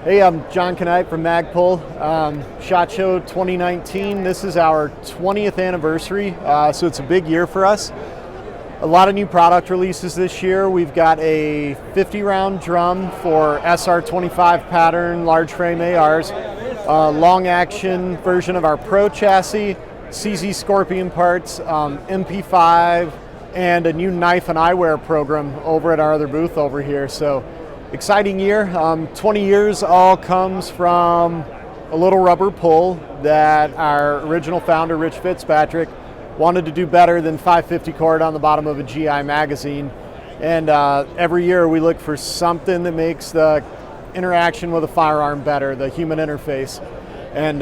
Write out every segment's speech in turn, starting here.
Hey, I'm John Knight from Magpul. SHOT Show 2019. This is our 20th anniversary, so it's a big year for us. A lot of new product releases this year. We've got a 50 round drum for SR25 pattern, large frame ARs, a long action version of our Pro chassis, CZ Scorpion parts, MP5, and a new knife and eyewear program over at our other booth over here. So exciting year. 20 years all comes from a little rubber pull that our original founder, Rich Fitzpatrick, wanted to do better than 550 cord on the bottom of a GI magazine. And every year we look for something that makes the interaction with a firearm better, the human interface. And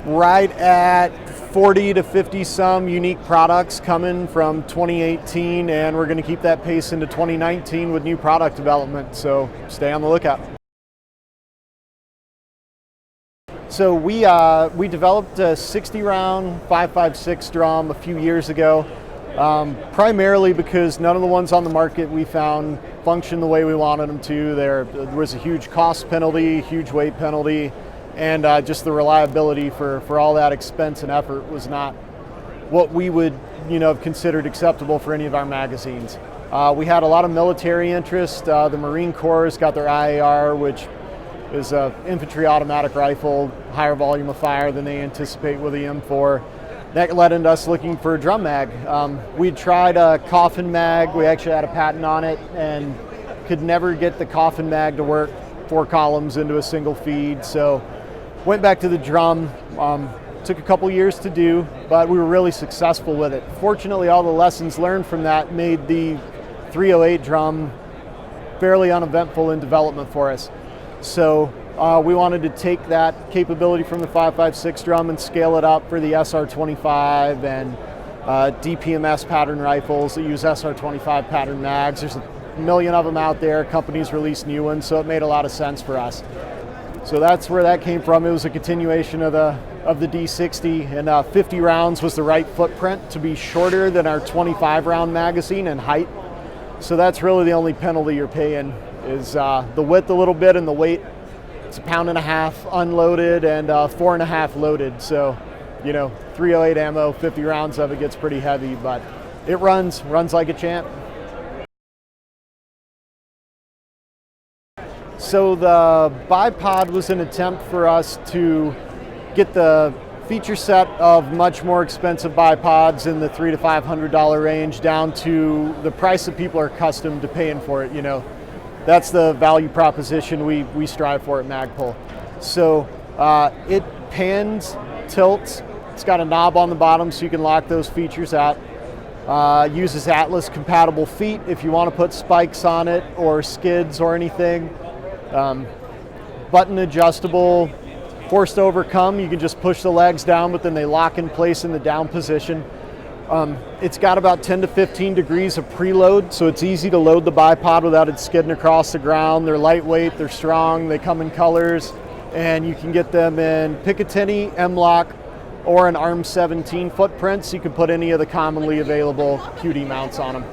right at 40 to 50 some unique products coming from 2018, and we're going to keep that pace into 2019 with new product development, so stay on the lookout. So we developed a 60 round 5.56 drum a few years ago, primarily because none of the ones on the market we found functioned the way we wanted them to. There was a huge cost penalty, huge weight penalty, and just the reliability for all that expense and effort was not what we would have considered acceptable for any of our magazines. We had a lot of military interest. The Marine Corps has got their IAR, which is an infantry automatic rifle, higher volume of fire than they anticipate with the M4. That led into us looking for a drum mag. We'd tried a coffin mag. We actually had a patent on it and could never get the coffin mag to work 4 columns into a single feed. So went back to the drum. Took a couple years to do, but we were really successful with it. Fortunately, all the lessons learned from that made the 308 drum fairly uneventful in development for us. So we wanted to take that capability from the 5.56 drum and scale it up for the SR25 and DPMS pattern rifles that use SR25 pattern mags. There's a million of them out there. Companies release new ones, so it made a lot of sense for us. So that's where that came from. It was a continuation of the D60, and 50 rounds was the right footprint to be shorter than our 25 round magazine in height. So that's really the only penalty you're paying is the width a little bit and the weight. It's 1.5 pounds unloaded and 4.5 loaded. So 308 ammo, 50 rounds of it gets pretty heavy, but it runs like a champ. So the bipod was an attempt for us to get the feature set of much more expensive bipods in the $300 to $500 range down to the price that people are accustomed to paying for it. That's the value proposition we strive for at Magpul. So it pans, tilts. It's got a knob on the bottom so you can lock those features out. Uses Atlas compatible feet if you want to put spikes on it or skids or anything. Button adjustable, forced to overcome. You can just push the legs down, but then they lock in place in the down position. It's got about 10 to 15 degrees of preload, so it's easy to load the bipod without it skidding across the ground. They're lightweight, they're strong, they come in colors, and you can get them in Picatinny, M-LOK, or an ARM 17 footprint, so you can put any of the commonly available QD mounts on them.